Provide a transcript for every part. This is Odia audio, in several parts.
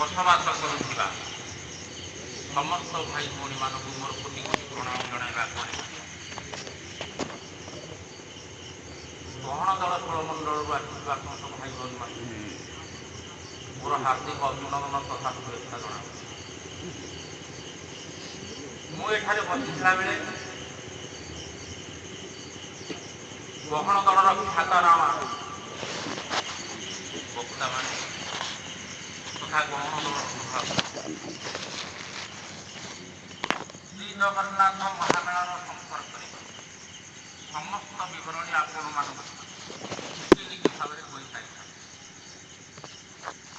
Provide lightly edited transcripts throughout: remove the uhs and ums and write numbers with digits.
बसवास करुवा समस्त भाई भौणी मानक मोर कोटि कोटि प्रणाम जणाइबा गहन दल षोलमंडल आसुवा समस्त भाई भौणी मान मोर हार्दिक अभिनंदन तथा शुभेच्छा जना मुझे बसला बेले गहन दलर ख्यातनामा वक्ता मान तथा गहन दल श्री जगन्नाथ महामेलार संपर्क समस्त विवरणी आपण भाव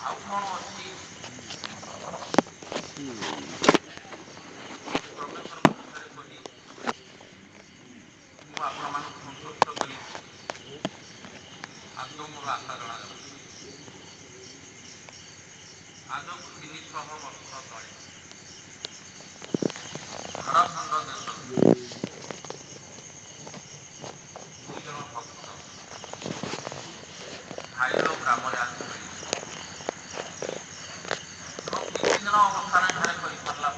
आउ कौन अच्छी संतुष्ट करी आज मोर आशा जना आज 300 वर्ष तले झारखंड देश दुई जन भक्त भाईर ग्राम किसी दिन अवस्थान घर कर सारा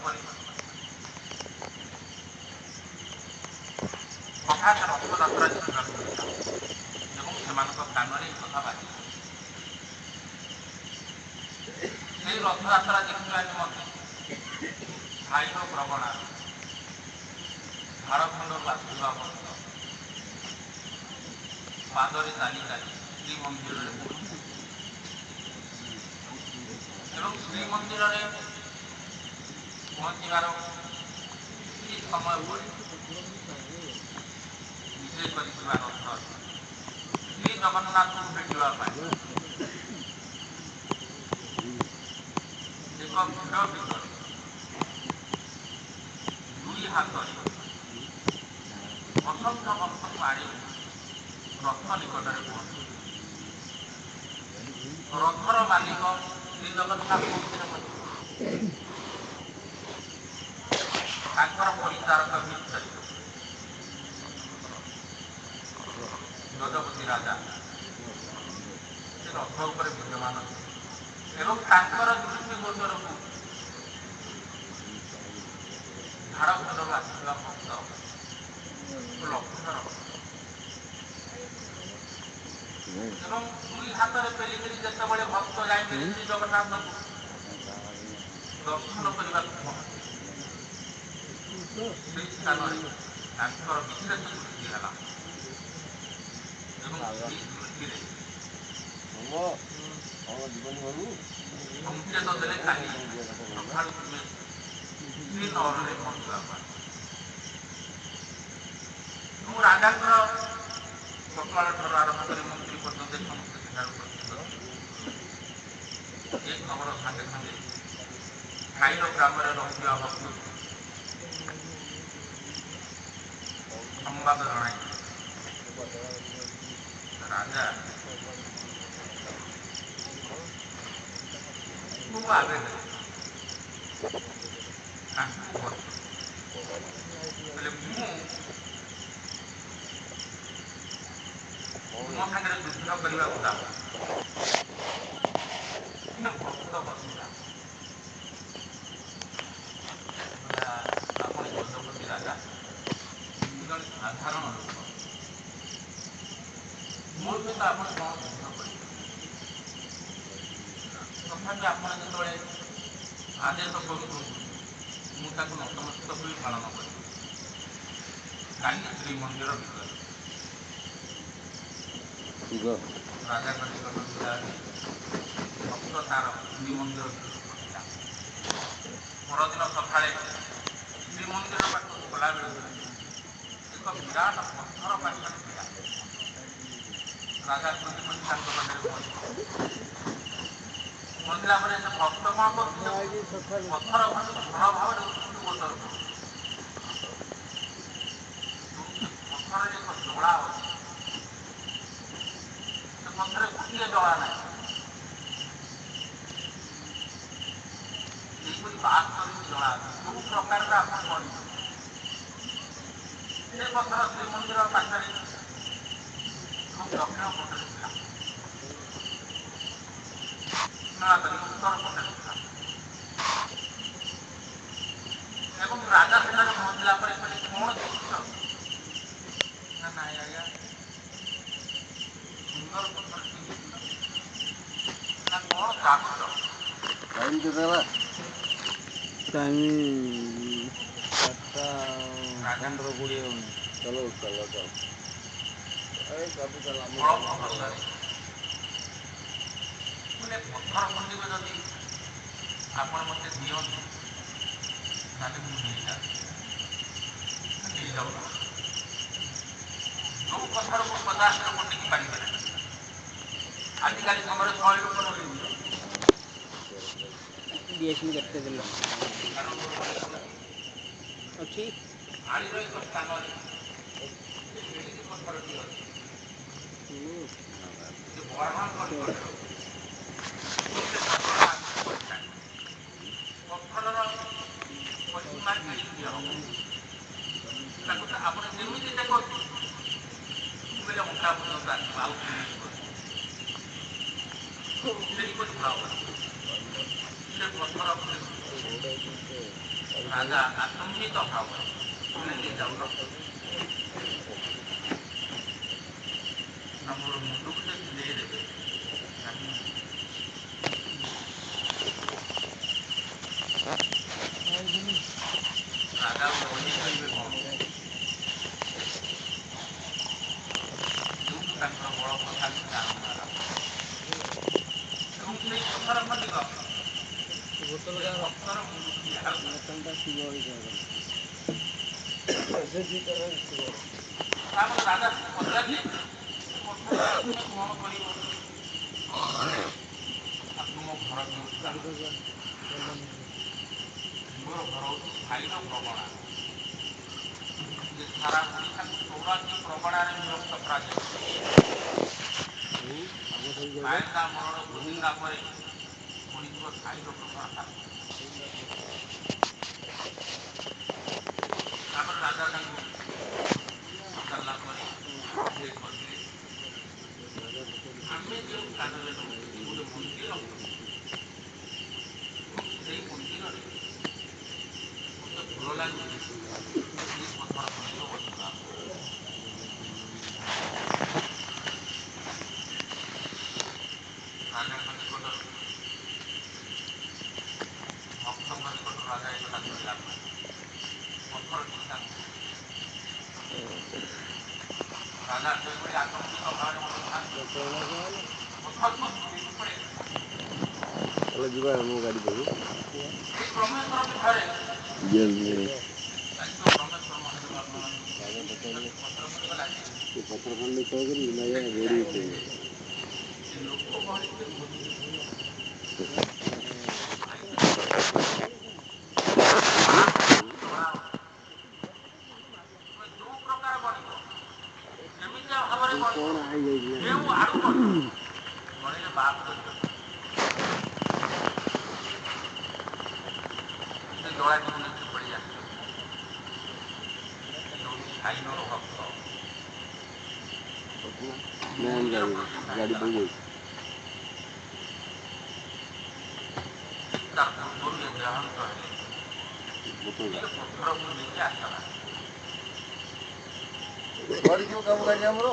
हठात रथयात्रा देखा कान कथा बाजी से रथयात्रा देखा भाईर प्रवणा झारखंड आसवा भक्त पादरे चाली चाली श्रीमंदिर एवं श्रीमंदिर पहुँचार किसी समय पर विजय कर श्री जगन्नाथ को भेटा एक भिड़ भर दुई हाथ असंख्य भक्त को आड़ रथ निकट पहुंचे रथर मालिक श्री जगन्नाथ परिचारक भितर गजपति राजा से रथ उपर विद्यमान एवं दृष्टिगोचर को झारखंड आसवा भक्त लक्ष्य एवं दुई हाथ में पेलिकी जिते भक्त जाए श्री जगन्नाथ दर्शन करने से स्थान विशेष दृष्टि है संकेत देले काली सका श्रीनगर में पहुंचा राजा सकाल आरंभ कर मंत्री पर्यटन समस्त उपस्थित एक खबर सागे सागे खाइल ग्राम रहा भक्त संवाद जन राजा आगे मो सागर युद्ध करने भक्त बसला आप गजपति राजा जन साधारण लोक मोर सहित आप कौन युद्ध कर तथापि आप जो आदेश करूँ मुझे नतमस्तक हो पालन कर श्रीमंदिर भर राजा भक्त तार श्रीमंदिर परदिन सका श्रीमंदिर पाख गला बेल एक विराट पत्थर पाखे था राजा पाखे पहुंचला भक्त कौन कर पत्थर खंड भल भाव दृष्टिगोचर पत्थर एक जला अच्छे पत्थर गोटे जला ना बात जला जो प्रकार आप पत्थर श्रीमंदिर पाखे दक्षिण पटे उत्तर पटे ରାଜା ସେଠାରେ ପହଞ୍ଚିଲା ପରେ କହିଲେ କ'ଣ ଦେଖିଛ? ନା ନାଇଁ ଆଜ୍ଞା ସୁନ୍ଦର ପଥରଟି ଦେଖିଛ? ନା କ'ଣ ଚାହୁଁଛ? टाइम कितना है? टाइम 7:15 चलो चलो चलो अरे कभी चला ବଳ ପହରିଲାରେ କହିଲେ ପଥର ଖଣ୍ଡିକ ଯଦି ଆପଣ ମୋତେ ଦିଅନ୍ତି ତାହେଲେ ମୁଁ ନେଇଯାଉନ। ଯେଉଁ ପଥରକୁ 50 ଲୋକ ଟେକି ପାରିବେ ଆଜିକାଲି ସମୟରେ 100 ଲୋକ ନେଇଯିବ। କେତେ ଦେଲ ଅଛି ଆଳିର ଏକ ସ୍ଥାନରେ ଏମିତି ପଥରଟି ଅଛି ଯେ ବର୍ଣ୍ଣନ କରିପାରିବ। ପଥରର ପରିସୀମା କେମିତି ହବ ତାକୁ ଆପଣ ଯେମିତି ଦେଖନ୍ତୁ କହିଲେ ଅଣ୍ଟା ପର୍ଯ୍ୟନ୍ତ ଆସିବ ଆଉ ସେହିପରି ଭାବରେ ସେ ପଥର ରାଜା ଆତଙ୍କିତ ଭାବରେ ନେଇଯାଉନ ଆମର ମୁଣ୍ଡକୁ ସେ ଦେଇଦେବେ ରାଜା କହିବେ କ'ଣ ଯେଉଁଠୁ ତାଙ୍କର ବଳ କଥା ଆରମ୍ଭ ହେଲା ଏବଂ ସେଇ ପଥର ଖଣ୍ଡିକ ପଥର ତାପରେ ରାଜା ପଚାରିଲେ କ'ଣ କରିବ ଆଉ ତୁମ ଘର କେଉଁଠି? ମୋର ଘର ହେଉଛି ଖାଇର ପ୍ରଗଣା ଯେ ସାରା ଓଡ଼ିଶାକୁ 84 ପ୍ରଗଣାରେ ବିଭକ୍ତ କରାଯାଇଛି। ମାୟକା ମରଣ ବୁଝିଲା ପରେ ପଡ଼ିଯିବ ଖାଇର ପ୍ରଗଣା। ତାପରେ ରାଜା ତାଙ୍କୁ ପଚାରିଲା ପରେ ସେ କହିଲେ ଆମେ ଯେଉଁ ସ୍ଥାନରେ ରହୁଛୁ ଗୋଟେ ମନ୍ଦିର ସେଇ ମନ୍ଦିରରେ ମୋତେ ଭଲ ଲାଗୁଛି ସେଇ ପଥର ଖଣ୍ଡିକ ବସିବା ରାଜାଙ୍କ ନିକଟରୁ ଭକ୍ତଙ୍କ ନିକଟରୁ ରାଜା ଏକଥା ଶୁଣିଲା ପରେ ପଥରଟି ତାଙ୍କୁ ରାଜା ସେଭଳି ଆତଙ୍କିତ ଭାବରେ ବସିଥାନ୍ତି ପଥରକୁ ପଡ଼େ ଯିବା ଆମ ଗାଡ଼ି ଦେବୁ ସେଇ ବ୍ରହ୍ମେଶ୍ୱର ପୀଠରେ ପଥର ଖଣ୍ଡ କରି ଗୋଡ଼ି କ'ଣ ଗାଡ଼ି ଦେବୁ ଗାଡ଼ି କାମ ଗାଡ଼ି ଆମର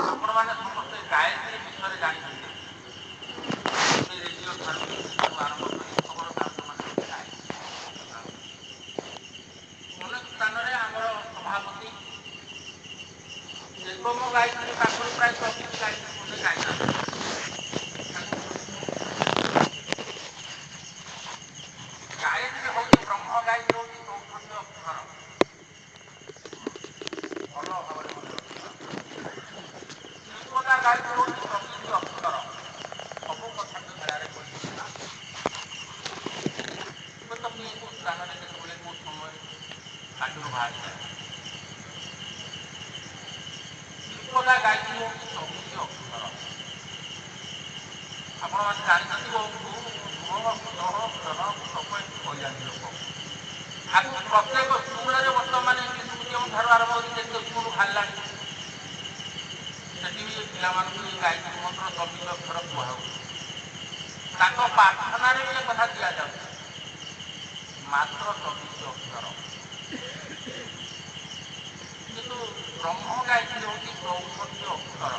ଆପଣମାନେ ସମସ୍ତେ ଗାୟତ୍ରୀ ବିଷୟରେ ଜାଣିଛନ୍ତି। ରେଡ଼ିଓ ଠାରୁ ଆରମ୍ଭ କରି ଖବରକାଗଜମାନେ ଅନେକ ସ୍ଥାନରେ ଆମର ସଭାପତି ଏକମ ଗାୟତ୍ରୀ ପାଖରୁ ପ୍ରାୟ 24 ଗାୟତ୍ରୀ ଖଣ୍ଡେ ଗାଇଥାନ୍ତି। ଗାୟତ୍ରୀ ହେଉଛି ବ୍ରହ୍ମ ଗାୟତ୍ରୀ ହେଉଛି 64 ଅକ୍ଷର ଭଲ ଭାବରେ ମନେ ରଖିବା। ଗାୟତ୍ରୀ ହେଉଛି 24 ଅକ୍ଷର ସବୁ କଥାକୁ ମେଳାରେ କହିଥିଲା। ହୁଏତ କିଏ କେଉଁ ସ୍ଥାନରେ କେତେବେଳେ କେଉଁ ସମୟରେ ପାଟିରୁ ବାହାରିଯାଏ। ଗାୟତ୍ରୀ ହେଉଛି 24 ଅକ୍ଷର। ଆପଣମାନେ ଜାଣିଛନ୍ତି କହିଯାନ୍ତି ଲୋକ ଆକୁ ପ୍ରତ୍ୟେକ ସ୍କୁଲରେ ବର୍ତ୍ତମାନ ଇଂଲିଶ ମିଡ଼ିୟମ ଠାରୁ ଆରମ୍ଭ କରି ଯେତେ ସ୍କୁଲ ବାହାରିଲାଣି ସେଠି ବି ପିଲାମାନଙ୍କୁ ଏ ଗାୟତ୍ରୀ ମନ୍ତ୍ର 24 ଅକ୍ଷର କୁହାଯାଉଛି। ତାଙ୍କ ପ୍ରାର୍ଥନାରେ ବି ଏ କଥା ଦିଆଯାଉଛି ମାତ୍ର 24 ଅକ୍ଷର। କିନ୍ତୁ ବ୍ରହ୍ମ ଗାୟତ୍ରୀ ହେଉଛି 64 ଅକ୍ଷର,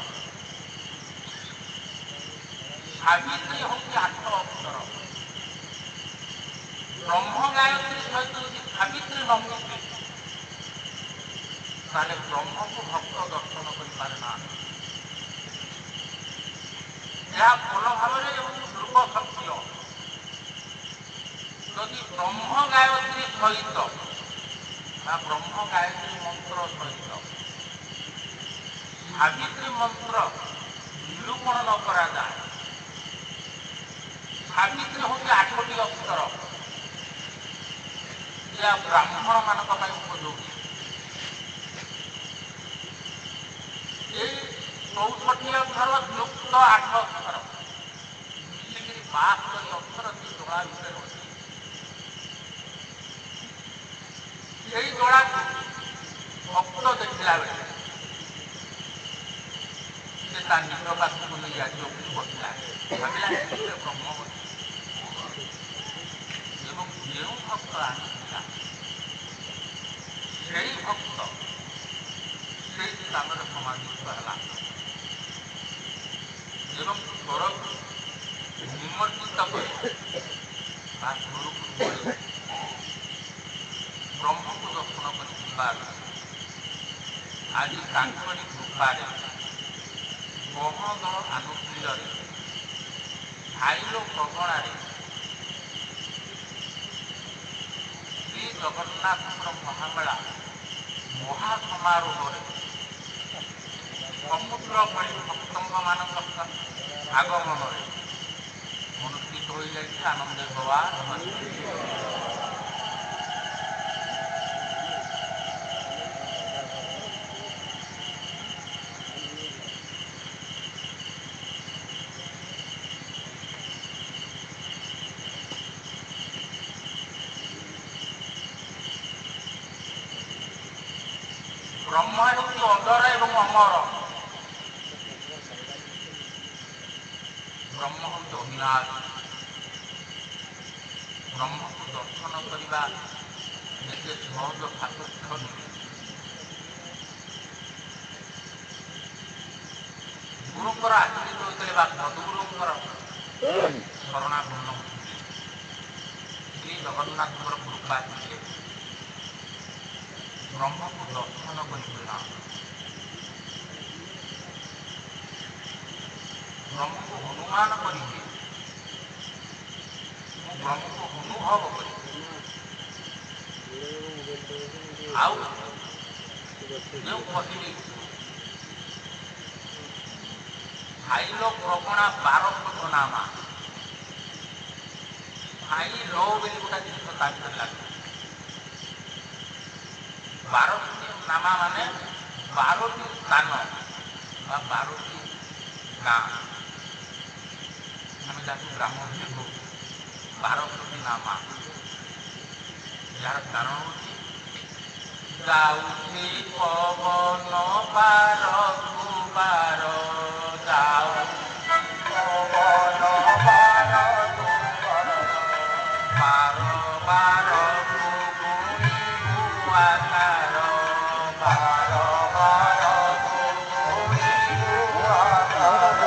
ସାବିତ୍ରୀ ହେଉଛି 8 ଅକ୍ଷର। ବ୍ରହ୍ମ ଗାୟତ୍ରୀ ସହିତ ଯଦି ସାବିତ୍ରୀ ନ ମିଶେ ତାହେଲେ ବ୍ରହ୍ମକୁ ଭକ୍ତ ଦର୍ଶନ କରିପାରେ ନା। ଏହା ଭଲ ଭାବରେ ଏବଂ ଧ୍ରୁବ ସତ୍ୟ। ଯଦି ବ୍ରହ୍ମ ଗାୟତ୍ରୀ ସହିତ ବା ବ୍ରହ୍ମ ଗାୟତ୍ରୀ ମନ୍ତ୍ର ସହିତ ସାବିତ୍ରୀ ମନ୍ତ୍ର ନିରୂପଣ ନ କରାଯାଏ, ସାବିତ୍ରୀ ହେଉଛି 8ଟି ଅକ୍ଷର, ଏହା ବ୍ରାହ୍ମଣମାନଙ୍କ ପାଇଁ ଉପଯୋଗୀ। ଏଇ 64 ଅକ୍ଷର ଯୁକ୍ତ 8 ଅକ୍ଷର ମିଶିକିରି 72 ଅକ୍ଷର ସେ ଦୋଳା ଭିତରେ ଅଛି। ସେଇ ଦୋଳାକୁ ଭକ୍ତ ଦେଖିଲା ବେଳେ ସେ ତା ନିଜ ପାଖକୁ ନେଇ ଆଜି ଉପରୁ ବସିଲା, ଭାବିଲା ଏଥିରେ ବ୍ରହ୍ମ ଅଛି। ଏବଂ ଯେଉଁ ଭକ୍ତ ଆସିଥିଲା ସେଇ ଭକ୍ତ ସେଇ ସ୍ଥାନରେ ସମାଧିସ୍ଥ ହେଲା ଏବଂ ସ୍ୱରକୁ ନିମଜ୍ଜିତ କରି ବା ସ୍ୱରକୁ ଧରି ବ୍ରହ୍ମକୁ ଦର୍ଶନ କରି ଯିବାର ଆଜି ତାଙ୍କରି କୃପାରେ ମହୋଦୟ ଆନୁକୂଲ୍ୟରେ ଖାଇଲ ପ୍ରଗଣାରେ ଶ୍ରୀ ଜଗନ୍ନାଥଙ୍କର ମହାମେଳା ମହାସମାରୋହରେ ସମୁଦ୍ର ଭଳି ଭକ୍ତଙ୍କମାନଙ୍କ ଆଗମନରେ ଅନୁଷ୍ଠିତ ହୋଇଯାଇଛି। ଆନନ୍ଦେ ଭଗବାନ ବ୍ରହ୍ମ ହେଉଛି ଅଜର ଏବଂ ଅମର, ବ୍ରହ୍ମ ହେଉଛି ଅବିନାଶ। ବ୍ରହ୍ମକୁ ଦର୍ଶନ କରିବା ଏତେ ସହଜ ସାପେକ୍ଷ ନୁହେଁ। ଗୁରୁଙ୍କର ଆଶ୍ରିତ ହୋଇଥିଲେ ବା ସଦ୍ଗୁରୁଙ୍କର ଶରଣାପନ୍ନ ହୋଇଥିଲେ, ଶ୍ରୀ ଜଗନ୍ନାଥଙ୍କର କୃପା ଥିଲେ ବ୍ରହ୍ମକୁ ଦର୍ଶନ କରିହୁଏନା। ବ୍ରହ୍ମକୁ ଅନୁମାନ କରିହୁଏ, ବ୍ରହ୍ମକୁ ଅନୁଭବ କରି। ଆଉ ଯେଉଁ କହିଲି ଖାଇଲ ପ୍ରଗଣା 12 କୋଟି ନାମା, ଖାଇଲ ବୋଲି ଗୋଟେ ଜିନିଷ ତା ଭିତରେ ଲାଗେ। 12ଟି ନାମା ମାନେ 12ଟି ସ୍ଥାନ ବା 12ଟି ଗାଁ, ଆମେ ଯାହାକୁ ଗ୍ରାମ ବୋଲି କହୁ। 12ଟି ନାମା, ଯାହାର କାରଣ ହେଉଛି ଯାଉଛି ପବନ ବାରକୁ ବାର, ଯାଉଛି ପବନ ବାରକୁ ବାର, ବାରକୁ ଗୁଣି ଗୁଆକାର, ବାର ବାରକୁ ଗୁଣି ଗୁଆକାର,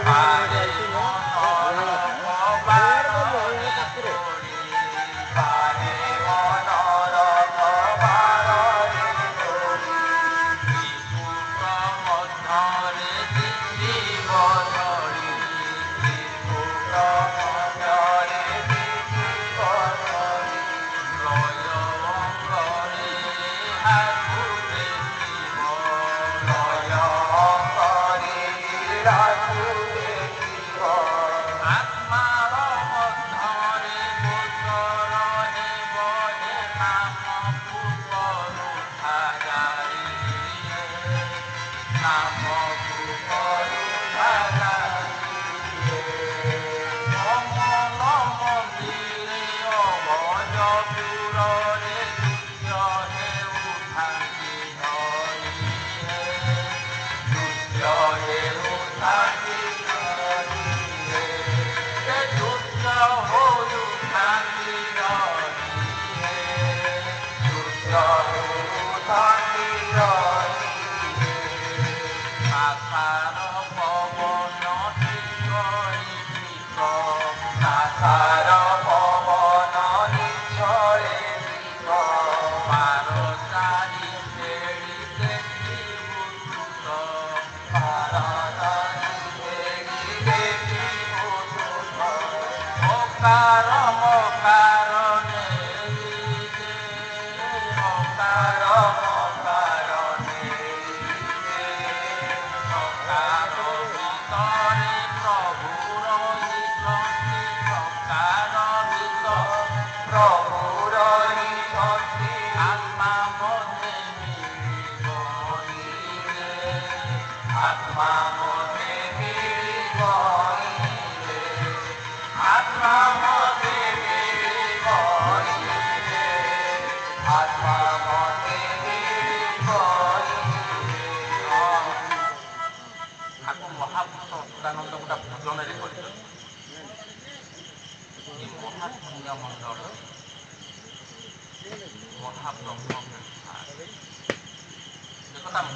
ବାରେ ମନର ବାରରେ ପଡ଼ି, ବାରେ ମନର ବାରରେ ପଡ଼ି, ତ୍ରିପୁଟ ମଧ୍ୟରେ ଦିଶିବ ଜଳି, ତ୍ରିପୁଟ ମଧ୍ୟରେ ଦିଶିବ ଜଳି, ଲୟ ଅଙ୍ଗରେ ଏହାକୁ ଦେଖିବ, ଲୟ ଅଙ୍ଗରେ ଏହାକୁ ଦେଖିବ, ଆତ୍ମାର ମଧ୍ୟରେ ଗୋଚର ହେବ ଏ ନାମକୁ କରୁଥା ଜାରି, ନାମକୁ କରୁଥା ଜାରି। କମଳ ମନ୍ଦିରେ ଅଭୟ ଦୂରରେ ଦୃଶ୍ୟ ହେଉଥାନ୍ତି ଧରି, ଦୃଶ୍ୟ ହେଉ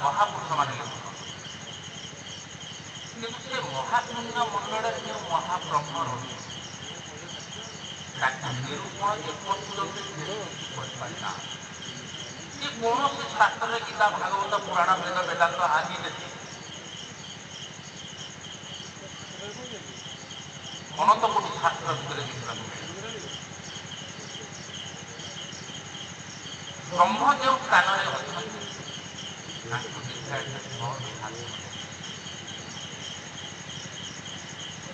ମହାପୁରୁଷ ମାନେ କିନ୍ତୁ ସେ ମହାଶୂନ୍ୟ ମଣ୍ଡଳରେ ଯେଉଁ ମହାବ୍ରହ୍ମ ରହିଛି ତାକୁ ନିରୂପଣ ଏପର୍ଯ୍ୟନ୍ତ କରିପାରିଲା। ସେ କୌଣସି ଶାସ୍ତ୍ରରେ ଗୀତା ଭାଗବତ ପୁରାଣ ବେଦ ବେଦାନ୍ତ ଆଦି ଦେଖି ଅନନ୍ତ କୋଟି ଶାସ୍ତ୍ର ଭିତରେ ଦେଖିବାକୁ ମିଳେ। ବ୍ରହ୍ମ ଯେଉଁ ସ୍ଥାନରେ ଅଛନ୍ତି ତାଙ୍କୁ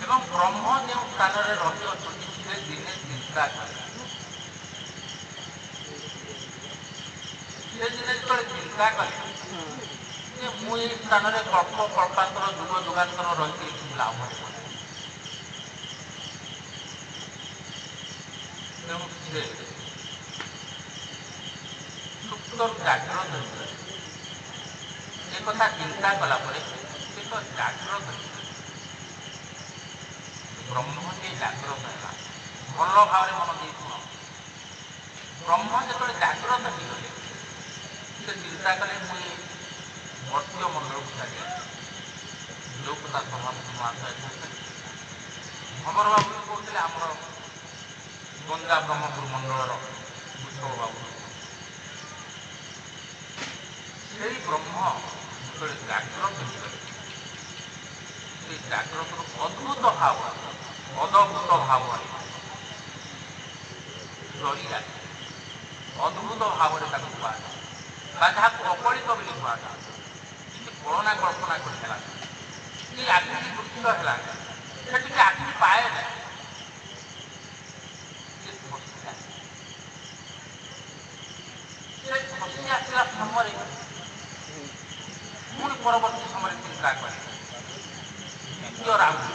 ଏବଂ ବ୍ରହ୍ମ ଯେଉଁ ସ୍ଥାନରେ ରହି ଅଛନ୍ତି ସେ ଦିନେ ଚିନ୍ତା କଲେ। ସେ ଦିନେ ଯେତେବେଳେ ଚିନ୍ତା କଲେ ଯେ ମୁଁ ଏହି ସ୍ଥାନରେ କଳ୍ପ କଳ୍ପାନ୍ତର ଯୁଗ ଯୁଗାନ୍ତର ରହିକି କିଛି ଲାଭ ହେବ। ତେଣୁ ସେ ସୁପ୍ତ ଜାଗ୍ରତ ଏକଥା ଚିନ୍ତା କଲା ପରେ ଏକ ଜାଗ୍ରତ ବ୍ରହ୍ମଟି ଜାଗ୍ରତ ହେଲା। ଭଲ ଭାବରେ ମନ ଦେଇ ଶୁଣ। ବ୍ରହ୍ମ ଯେତେବେଳେ ଜାଗ୍ରତ ହେଇଗଲେ ସେ ଚିନ୍ତା କଲେ ମୁଁ ଏ ମର୍ତ୍ତ୍ୟ ମଣ୍ଡଳକୁ ଛାଡ଼ି ଯେଉଁ କଥା ସଭାପତି ମହାଶୟ ଭମର ବାବୁ କହୁଥିଲେ ଆମର ଗଞ୍ଜା ବ୍ରହ୍ମପୁର ମଣ୍ଡଳର ଉତ୍ସବ ବାବୁ। ସେଇ ବ୍ରହ୍ମ ଯେତେବେଳେ ଜାଗ୍ରତ ହେଇଗଲେ ସେଇ ଜାଗ୍ରତର ଅଦ୍ଭୁତ ଭାବ ଅଦଭୁତ ଭାବ ଜରିଆ ଅଦ୍ଭୁତ ଭାବରେ ତାକୁ କୁହାଯାଏ ବା ଯାହାକୁ ଅକଳିତ ବୋଲି କୁହାଯାଏ। କିଛି କଳନା କଳ୍ପନା କରି ହେଲା କି ଆଖିକି ଦୃଶ୍ୟ ହେଲା ସେ ଟିକେ ଆଖିକି ପାଏ ନାହିଁ। ସେ ଖସି ଆସିଲା ସମୟରେ ପୁଣି ପରବର୍ତ୍ତୀ ସମୟରେ ଚିନ୍ତା କରେ ଦ୍ୱିତୀୟ ରାଉଣ୍ଡ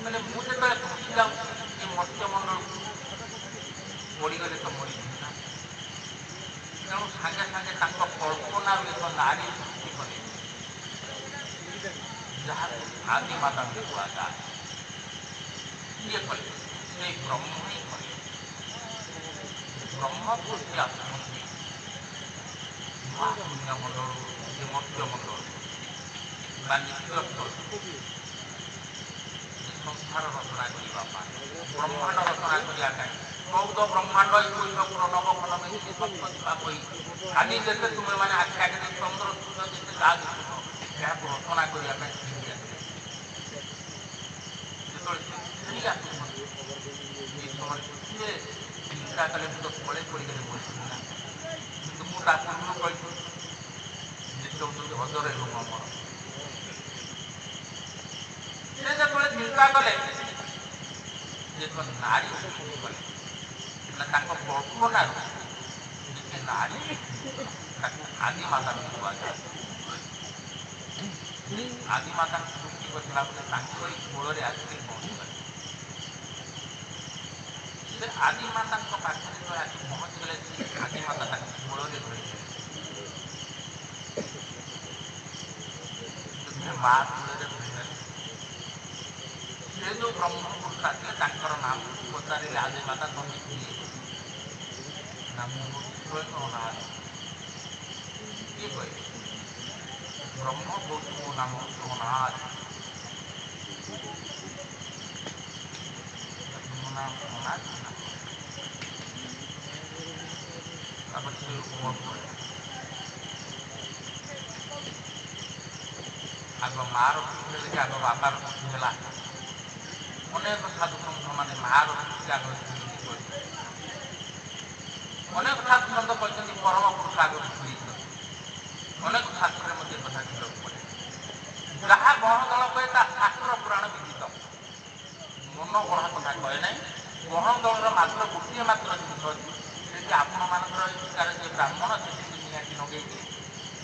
ମାନେ ମୁଁ ଯେତେବେଳେ ଖସି ଯାଉଛି ଏ ମର୍ତ୍ତ୍ୟମଣ୍ଡଳକୁ ପଡ଼ିଗଲେ ତ ମରିଯିବି ନା। ତେଣୁ ସାଙ୍ଗେ ସାଙ୍ଗେ ତାଙ୍କ କଳ୍ପନାରୁ ଏକ ନାରୀ ସୃଷ୍ଟି କଲେ ଯାହାକୁ ଆଦିମାତା ବୋଲି କୁହାଯାଏ। କିଏ କଲେ? ସେଇ ବ୍ରହ୍ମ ହିଁ କଲେ। ବ୍ରହ୍ମ ଖସି ଆସୁଛନ୍ତି ମହାଶୂନ୍ୟ ମଣ୍ଡଳରୁ ଏ ମର୍ତ୍ତ୍ୟମଣ୍ଡଳ ବା ନିତ୍ୟସ୍ଥଳ ସଂସାର ରଚନା କରିବା ପାଇଁ ବ୍ରହ୍ମାଣ୍ଡ ରଚନା କରିବା ପାଇଁ 14 ବ୍ରହ୍ମାଣ୍ଡ 21 ପୁର ନବଘନ ମିଶି ସତ୍ୟ ଯିବା କହି ଆଜି ଯେତେ ତୁମେ ମାନେ ଆଖି ଆଗରେ ଚନ୍ଦ୍ର ସୂର୍ଯ୍ୟ ଯେତେ ଯାହା ଦେଖୁଛ ଏହାକୁ ରଚନା କରିବା ପାଇଁ ଫେରି ଆସିଲେ। ଯେତେବେଳେ ସେ ଫେରି ଆସୁଛନ୍ତି ଏ ସମୟରେ ସେ ଚିନ୍ତା କଲେ ମୁଁ ତ ତଳେ ପଡ଼ିଗଲେ ବସିବି ନା। କିନ୍ତୁ ମୁଁ ତା ପୂର୍ବରୁ କହିଥିଲି ଯେ ସେ ହେଉଛନ୍ତି ହଜର ଏବଂ ଅମର। ସେ ଯେତେବେଳେ ଚିନ୍ତା କଲେ ଯେ ଏକ ନାରୀ ସୃଷ୍ଟି କଲେ ନା ତାଙ୍କ କଳ୍ପନାରୁ ଯେ ନାରୀ ତାକୁ ଆଦିମାତା ବୋଲି କୁହାଯାଏ। ଆଦିମାତାଙ୍କୁ ସୃଷ୍ଟି କରିଥିଲା ପରେ ତାଙ୍କରି କୋଳରେ ଆସିକି ପହଞ୍ଚିଗଲେ। ସେ ଆଦିମାତାଙ୍କ ପାଖରେ ଯେତେବେଳେ ଆସି ପହଞ୍ଚିଗଲେ ସେ ଆଦିମାତା ତାଙ୍କ କୋଳରେ ଧରିଥିଲେ। ମା କୋଳରେ ଧରିଥିଲେ। ସେ ଯେଉଁ ବ୍ରହ୍ମପୁରୁଷ ଆସିଲେ ତାଙ୍କର ନାମ ପଚାରିଲେ ଆଦିମାତା ତମେ କିଏ? ନା ମୁଁ ସ୍ୱୟଂ ଅନାଥ। କିଏ କହିଲେ? ବ୍ରହ୍ମ କହୁଛି ମୋ ନାମ ହେଉଛି ଅନାଥ। ମୋ ନାମ ଅନାଥ ନା। ତାପରେ ସେ ରୂପ କହିଲେ ଆଗ ମାଆର ସୃଷ୍ଟି ହେଲେ କି ଆଗ ବାପାର ସୃଷ୍ଟି ହେଲା। ଅନେକ ସାଧୁ ସନ୍ଥମାନେ ମାଆର ସୃଷ୍ଟି ଆଗ ସୃଷ୍ଟି କରିଛନ୍ତି। ଅନେକ ସାଧୁ ସନ୍ଥ କହିଛନ୍ତି ପରମ ପୁରୁଷ ଆଗ ସୃଷ୍ଟି ହେଇଛନ୍ତି। ଅନେକ ଶାସ୍ତ୍ରରେ ମଧ୍ୟ କଥା ଦେଖିବାକୁ ପଡ଼େ। ଯାହା ଗହଣଦଳ କହେ ତା ଶାସ୍ତ୍ର ପୁରାଣ ବିଦିତ। ମନ ଗଢ଼ା କଥା କହେ ନାହିଁ। ଗହଣଦଳର ମାତ୍ର ଗୋଟିଏ ମାତ୍ର ଜିନିଷ ଅଛି, ସେଠି ଆପଣମାନଙ୍କର ଏ ପ୍ରକାର ଯେ ବ୍ରାହ୍ମଣ ସେଠି ନିଆଁଟି ଲଗେଇକି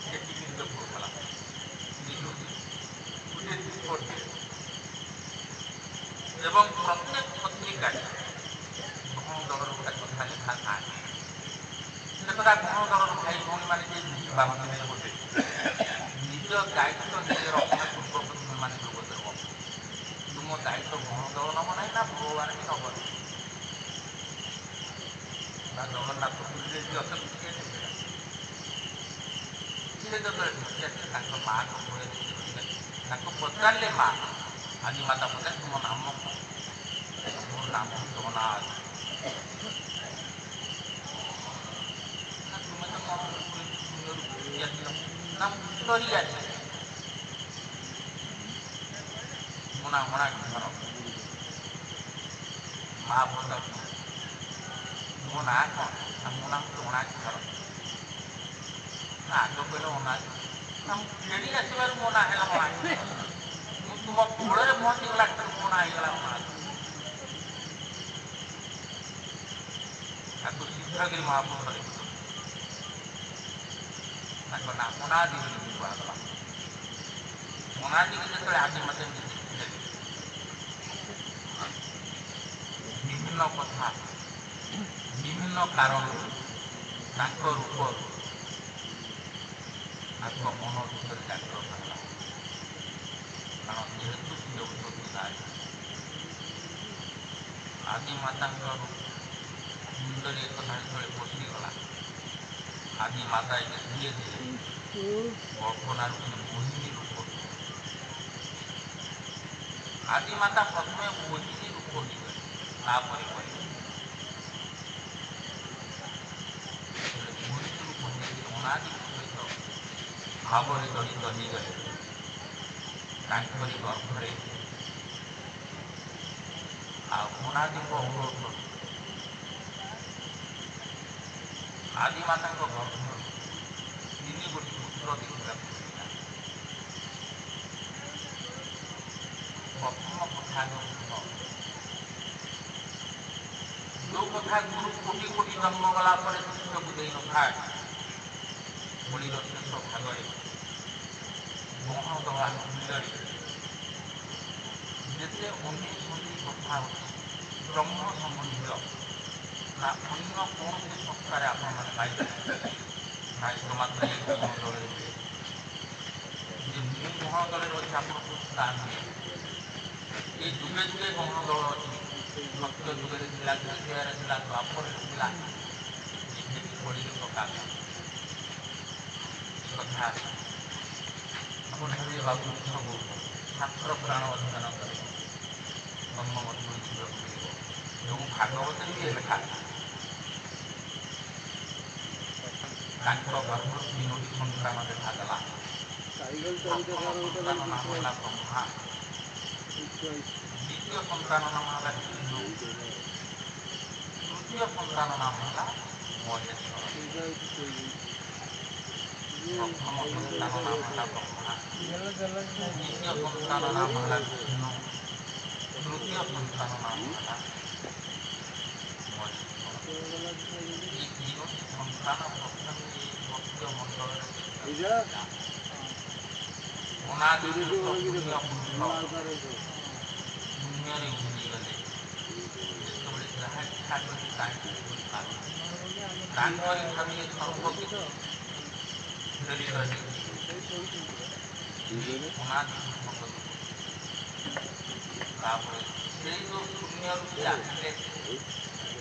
ସେଠି ନିଜ କରୁଥିଲା ଗୋଟିଏ ଦୀପଟେ ଏବଂ ପ୍ରତ୍ୟେକ ପତ୍ରିକାରେ ଗହଣଦଳର ଗୋଟେ କଥା ଲେଖା ଥାଏ। ସେ କଥା ଗହଣଦଳର ଭାଇ ଭଉଣୀମାନେ ଯେ ବୁଝିପାରନ୍ତି ନାହିଁ ଗୋଟେ ନିଜ ଦାୟିତ୍ୱ ନିଜେ ରଖନା ପୂର୍ବପୁରୁଷମାନେ ଯୋଗ ଦେବ। ତୁମ ଦାୟିତ୍ୱ ଗହଣଦଳ ନେବ ନାହିଁ ନା ଭଗବାନ ବି ନେବନି ନା ଜଗନ୍ନାଥ ପୁରୀରେ ଯିଏ ଅଛନ୍ତି ସିଏ ନେବେ। ସେ ଯେତେବେଳେ ଢୁକି ଆସିଲେ ତାଙ୍କ ମାଆଙ୍କ କୋଳରେ ଦେଖିଲେ, ତାଙ୍କୁ ପଚାରିଲେ ମା ଆଜି ମାତା ପଚାରେ ତୁମ ନାମ କ'ଣ? ମୋର ନାମ ଜଗନ୍ନାଥ। ନା ତୁମେ ତ କ'ଣ ଶୂନ୍ୟରୁ ଘୁରି ଆସିଲ? ନା ମୁଁ ଡରି ଆସିଲି। ମୁଣା ମୁଣା ଘର ମା ପଚାରୁଛନ୍ତି ମୋ ନାଁ କ'ଣ? ନା ମୋ ନାମ ଅନାକି ଘର। ନା ଆଗ କହିଲେ ଅନାକି, ନା ମୁଁ ଫେରି ଆସିବାରୁ ମୋ ନାଁ ହେଲା ଅନାକି। ମୁଁ ତୁମ କୋଳରେ ପହଞ୍ଚିଗଲା ଠାରୁ ମୋ ନାଁ ହେଇଗଲା ଅନାକି। ତାକୁ ସିଦ୍ଧଗିରି ମହାପୁରୁଷ ଲେଖିଛନ୍ତି। ତାଙ୍କ ନାଁ ଅନାଦି ବୋଲି କୁହାଗଲା। ଅନାଦିକି ଯେତେବେଳେ ଆଦି ମୋତେ ଦେଖିଥିଲେ ବିଭିନ୍ନ କଥା ବିଭିନ୍ନ କାରଣରୁ ତାଙ୍କ ରୂପରୁ ତାଙ୍କ ମନ ଭିତରେ ଜାଗ୍ରତ ହେଲା। କାରଣ ଯେହେତୁ ସେ ହେଉଛନ୍ତି ନାରୀ, ଆଦି ମାତାଙ୍କ ମୁଣ୍ଡରେ ଏକଥା ଯେତେବେଳେ ପଶିଗଲା, ଆଦି ମାତା ଏବେ ଧୀରେ ଧୀରେ କଳ୍ପନାରୁ ମୋହିନୀ ରୂପ, ଆଦି ମାତା ପ୍ରଥମେ ମୋହିନୀ ରୂପ ହେଇଗଲେ, ତାପରେ ପରେ ମୋହିନୀ ରୂପ ହେଇକି ଅନାଦି ସହିତ ଭାବରେ ଜଡ଼ିତ ହେଇଗଲେ। ତାଙ୍କରି ଗର୍ଭରେ ଆଉ ଅନାଦିଙ୍କ ଅନୁରୋଧ ଆଦି ମାତାଙ୍କ ଗର୍ଭରୁ 3 ଗୋଟି ପୁତ୍ର ଦେଖିବାକୁ ମିଳିଲା। ପ୍ରଥମ କଥା ଗୁରୁଙ୍କ, ଯେଉଁ କଥା ଗୁରୁ କୋଟି କୋଟି ଜନ୍ମ ଗଲା ପରେ ଶିଷ୍ୟକୁ ଦେଇନଥାଏ, ମୂଳିର ଶେଷ ଭାଗରେ ଗହଣଦଳା ମୂଳରେ ଯେତେ ଅନେକ କଥା ଅଛି ବ୍ରହ୍ମ ସମ୍ବନ୍ଧୀୟ, ନା ଅନ୍ୟ କୌଣସି ସଂସ୍ଥାରେ ଆପଣମାନେ ପାଇପାରିବେ ନାହିଁ। ମାତ୍ର ଏ ଗହଣଦଳରେ ମିଳେ। ଯେ ମୁଁ ଗହଣଦଳରେ ଅଛି ଆପଣଙ୍କୁ ତାହା ନୁହେଁ। ଏ ଯୁଗେ ଯୁଗେ ଗହଣଦଳ ଅଛି। ସତ୍ୟ ଯୁଗରେ ଥିଲା, ଦ୍ୱିତୀୟରେ ଥିଲା, ଦ୍ୱାପରରେ ଥିଲା, ଏବେ ବି କଳିରେ ପ୍ରକାଶ କଥା। ଆପଣ ହେଲେ ବାବୁ ସବୁ ଶାସ୍ତ୍ର ପୁରାଣ ଅଧ୍ୟୟନ କରେ ଜନ୍ମ ମଧ୍ୟ ଦେଖିବାକୁ ମିଳିବ। ଯେଉଁ ଭାଗବତରେ ବି ଲେଖା ତାଙ୍କର ଗର୍ଭରୁ 3ଟି ସନ୍ତାନ ଦେଖାଦେଲା। ପ୍ରଥମ ସନ୍ତାନ ନାମ ହେଲା ବ୍ରହ୍ମା, ଦ୍ୱିତୀୟ ସନ୍ତାନ ନାମ ହେଲା ବିଷ୍ଣୁ, ତୃତୀୟ ସନ୍ତାନ ନାମ ହେଲା ମହେଶ୍ୱର। ପ୍ରଥମ ସନ୍ତାନ ନାମ ହେଲା ବ୍ରହ୍ମା, ଦ୍ୱିତୀୟ ସନ୍ତାନ ନାମ ହେଲା ବିଷ୍ଣୁ, ତୃତୀୟ ସନ୍ତାନ ନାମ ହେଲା ମହେଶ୍ୱର। এই 3ଟି ସନ୍ତାନ ପ୍ରଥମେ ଏ ଭକ୍ତ ମଣ୍ଡଳରେ ଦେଖିବାକୁ ଅନାଦି ପୁରୁଷ ପୁଣ୍ୟ ପୁରୁଷ ଶୂନ୍ୟରେ ଉଠିଗଲେ। ଯେତେବେଳେ ଯାହା ଇଚ୍ଛା କରି ତାହାକୁ କରିପାରନ୍ତି, ତାଙ୍କରି ଭାବିଲେ ସର୍ବକିଛି ପ୍ରେରିତ ହେଇଛି ଅନାଦି ପୁରୁଷ। ତାପରେ ସେଇ ଯେଉଁ ଶୂନ୍ୟରୁ ସେ ଆସିଲେ,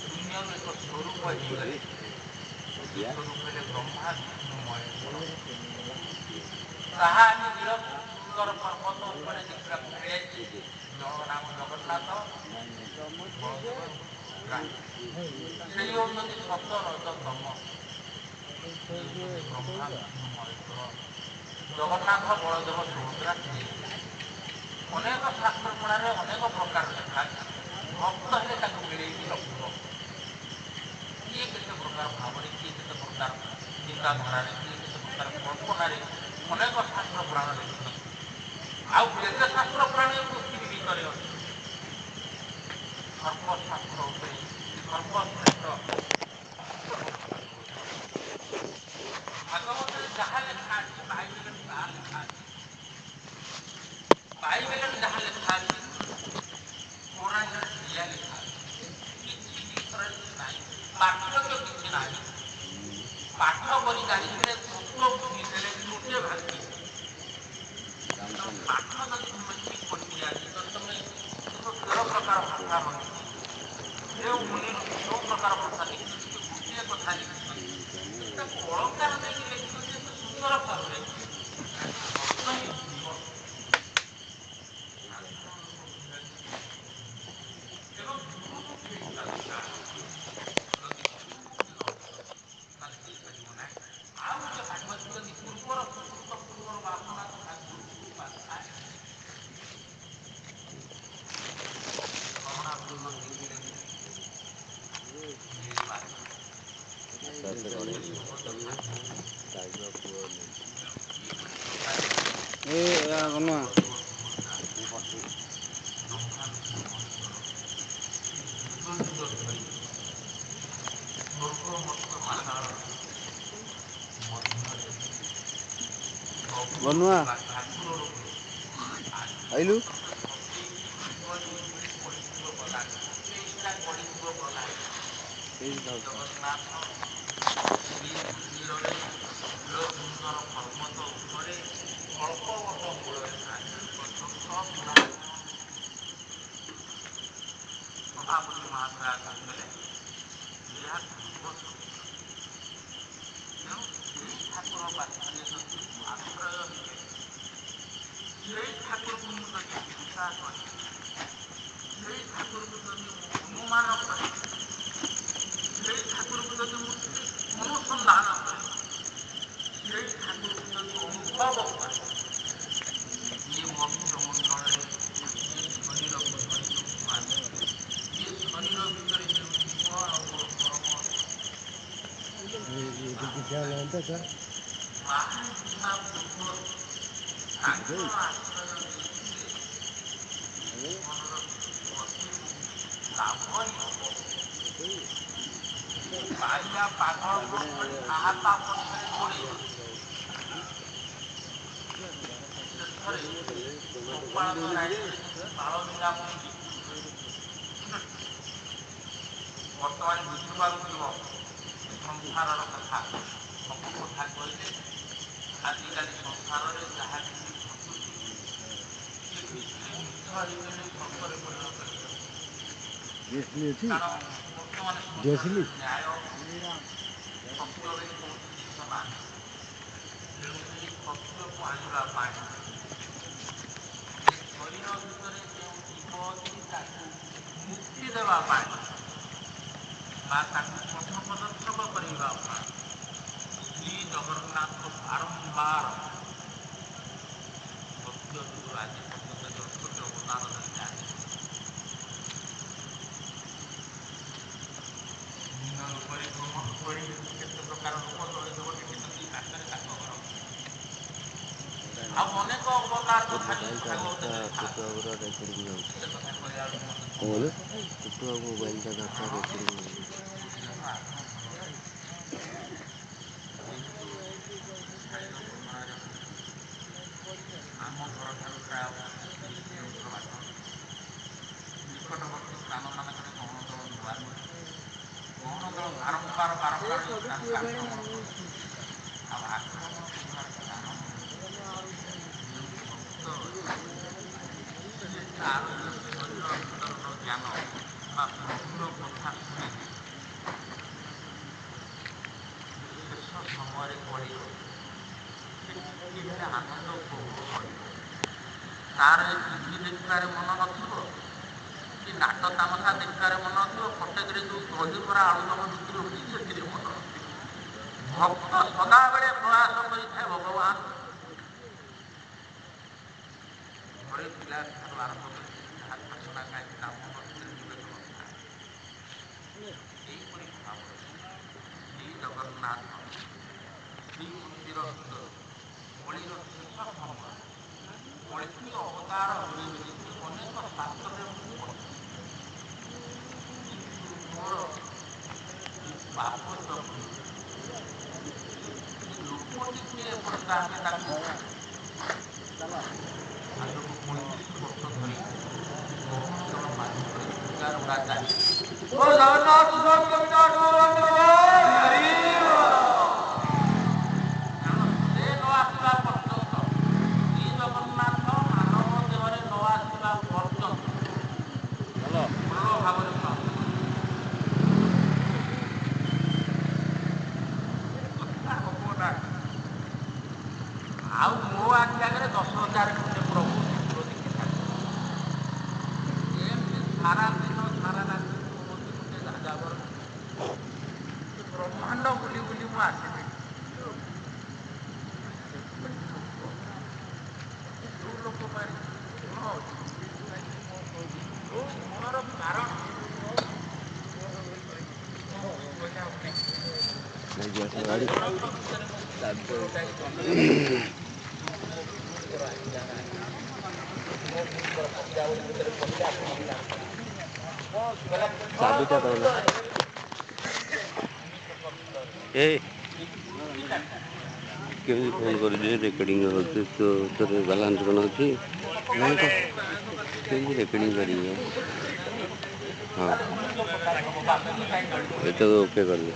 ଶୂନ୍ୟରୁ ଏକ ସ୍ୱରୂପ ହେଇଗଲେ। ସେ ସ୍ୱରୂପ ହେଲେ ବ୍ରହ୍ମା ବିଷ୍ଣୁ ମହେଶ୍ୱର। ତାହା ଆମେ ନୀଳ ସୁନ୍ଦର ପର୍ବତ ଉପରେ ଦେଖିବାକୁ ମିଳେ। ଜଣଙ୍କ ନାମ ଜଗନ୍ନାଥ, ସେଇ ହେଉଛନ୍ତି ସତ ରଜ ତମ, ବ୍ରହ୍ମା ବିଷ୍ଣୁ ମହେଶ୍ୱର। ଜଗନ୍ନାଥ ବଳଦେବ ସୁଭଦ୍ରା ଥିଲେ। ଅନେକ ଶାସ୍ତ୍ର ପୁରାଣରେ ଅନେକ ପ୍ରକାର ଲେଖା ଭକ୍ତ ହେଲେ ତାକୁ ମିଳେଇକି ରଖିବ। କିଏ କେତେ ପ୍ରକାର ଭାବରେ, କିଏ କେତେ ପ୍ରକାର ଚିନ୍ତାଧାରାରେ, କିଏ କେତେ ପ୍ରକାର କଳ୍ପନାରେ ଅନେକ ଶାସ୍ତ୍ର ପୁରାଣ ଲେଖିଛନ୍ତି। ଆଉ କେତେ ଶାସ୍ତ୍ର ପୁରାଣ ପୃଥିବୀ ଭିତରେ ଅଛି। ସର୍ବଶାସ୍ତ୍ର ଉପରେ ସର୍ବଶ୍ରେଷ୍ଠ ଭାଗବତରେ ଯାହା ଲେଖା ଅଛି, ବାଇବେଲରେ ତାହା ଲେଖା ଅଛି। ବାଇବେଲରେ ଯାହା ଲେଖା ଅଛି, କୋରାନରେ ସେଇଆ ଲେଖା ଅଛି। କିଛି ଡିଫରେନ୍ସ ନାହିଁ, ପାର୍ଥକ୍ୟ କିଛି ନାହିଁ। ପାଠ କରି ଜାଣିଥିଲେ ତତ୍ତ୍ୱ ବୁଝିଥିଲେ ଗୋଟେ ଭାଷୀ। ପାଠ ଯଦି ତୁମେ ଠିକ୍ ପଢ଼ି ଆଜି ତ ତୁମେ ତେର ପ୍ରକାର ଭାଷା ରହିଛି। ଯେଉଁ ମୁନିର ଯେଉଁ ପ୍ରକାର ଭାଷା ଲେଖିଛନ୍ତି, ଗୋଟିଏ କଥା ଲେଖିଛନ୍ତି, ତାକୁ ଅଳଙ୍କାର ଦେଇକି ଲେଖିଛନ୍ତି ଏତେ ସୁନ୍ଦର ଭାବରେ। ବନୁଆ ଆଇଲୁ ବର୍ତ୍ତମାନ ବୁଝିପାରୁଥିବ ସଂସାରର କଥା। ସବୁ କଥା କହିଲେ ଆଜିକାଲି ସଂସାରରେ ଯାହା କିଛି ଘଟୁଛି ସେ କିଛି ମିଛ ହେଇଗଲେ ସତରେ ପରିଣତ ହେଇଯାଉଛି। କାରଣ ବର୍ତ୍ତମାନ ସଂସାରରେ ନ୍ୟାୟ ସତ୍ୟରେ କୌଣସି ଜିନିଷ ନାହିଁ। ତେଣୁ ସେହି ସତ୍ୟକୁ ଆଣିବା ପାଇଁ ଶରୀର ଭିତରେ ଯେଉଁ ଜୀବ ଅଛି ତାକୁ ମୁକ୍ତି ଦେବା ପାଇଁ ବା ତାକୁ ପଥ ପ୍ରଦର୍ଶକ କରିବା ପାଇଁ ଶ୍ରୀ ଜଗନ୍ନାଥ ବାରମ୍ବାର ସତ୍ୟ ଯୁଗରୁ ଆଜି ପର୍ଯ୍ୟନ୍ତ ଅସତ୍ୟ ଅବତାର ଧରିକି ଆସିଛନ୍ତି। ବିଭିନ୍ନ ରୂପରେ ଭ୍ରମଣ କରି କେତେ ପ୍ରକାର ରୂପ ତଳେ ଦେଖିଛନ୍ତି ପାଖରେ ତାଙ୍କ ଘର। ଆଉ ଅନେକ ଅବତାର ତଥାପି ଭାଗବତରେ ଲେଖା ଅଛି। ସେ କଥା କହିଲା ଆମ ଘରଠାରୁ ପ୍ରାୟ 30 କିଲୋମିଟର ବାଟ। ନିକଟବର୍ତ୍ତୀ ସ୍ଥାନ ମାନଙ୍କରେ ଗହଣ ଦଳ ଦୁଆର ବାରମ୍ବାର ତାଙ୍କୁ ଆକ୍ରମଣ କରୁଛି। ଆଉ ଆକ୍ରମଣ କରିବାର କାରଣ ଯେଉଁ ଭକ୍ତ ସେ ତାର ଶରୀର ଭିତରର ଜ୍ଞାନ ବା ପ୍ରଭୁର କଥା ଶୁଣି ଶେଷ ସମୟରେ ପଡ଼ିବ ସେ ଟିକେ ହେଲେ ଆନନ୍ଦ ଉପଭୋଗ କରିବ। ତାର ଏ ଟିଭି ଦେଖିବାରେ ମନ ନଥିବ, କି ନାଟ ତାମସା ଦେଖିବାରେ ମନ ନଥିବ, କଟକରେ ଯେଉଁ ଦହିବରା ଆଳୁଦମ ବିକ୍ରି ହେଉଛି ସେଥିରେ ମନ ନଥିବ। ଭକ୍ତ ସଦାବେଳେ ପ୍ରୟାସ କରିଥାଏ ଭଗବାନ ଘରେ ପିଲା ଠାରୁ ଆରମ୍ଭ କରି ଯାହା ଘଟଣା କାହିଁକି ନାମ ମଧ୍ୟରେ ନିବେଦନ ଥାଏ। ଏହିପରି ଭାବରେ ଶ୍ରୀ ଜଗନ୍ନାଥ ଶ୍ରୀମନ୍ଦିର ଭିତରୁ କଳିର ଶେଷ ସମୟ କଳିକି ଅବତାର ହୁଏ ବୋଲି ସେ ଅନେକ ଶାସ୍ତ୍ରରେ ମୁଁ ପଢ଼ିଛି। କିନ୍ତୁ ମୋର ପାପ ଯୋଗୁଁ ଲୋକଟି କିଏ ଏପର୍ଯ୍ୟନ୍ତ ଆମେ ତାକୁ ଆଜକୁ 35 ବର୍ଷ ଧରି ମହୋତ୍ସବ ମାଧ୍ୟମରେ ପୂଜାର ଉଡ଼ା ଚାଲିଛି। ଓ ଜଗନ୍ନାଥ ସ୍ୱାମୀ କାରଣ ସେ ନ ଆସିବା ପର୍ଯ୍ୟନ୍ତ ଶ୍ରୀ ଜଗନ୍ନାଥ ମାନବ ଦେହରେ ନ ଆସିବା ପର୍ଯ୍ୟନ୍ତ ଭଲ ଭାବରେ ପାଳନ କଥା ହବ ନା। ଆଉ ମୋ ଆଖି ଆଗରେ 10,000 ଖଣ୍ଡେ ପ୍ରଭୁ ଠାକୁର ଦେଖିଥାନ୍ତି। ଏମିତି ସାରା ଦିନ ସାରା ରାତି କୁହନ୍ତି ଗୋଟେ ଯାଯାବର ବ୍ରହ୍ମାଣ୍ଡ ବୁଲି ବୁଲି ମୁଁ ଆସିଲି। ଯେଉଁ ଲୋକ ପାରି ଗୁଣ ଅଛି, ଯେଉଁ ଗୁଣର କାରଣ ଜଣଙ୍କ ଭିତରେ ମୋ ଗୁରୁଟାଇ ଚାବିଟା କହିଲା ଏ କେମିତି ଫୋନ୍ କରିଛି ରେକର୍ଡ଼ିଂ ହେଉଛି ତ ତୋର ବାଲାନ୍ସ କ'ଣ ଅଛି କେମିତି ରେକର୍ଡ଼ିଂ କରିବି ହଁ ଏଟା ଓକେ କରିବି।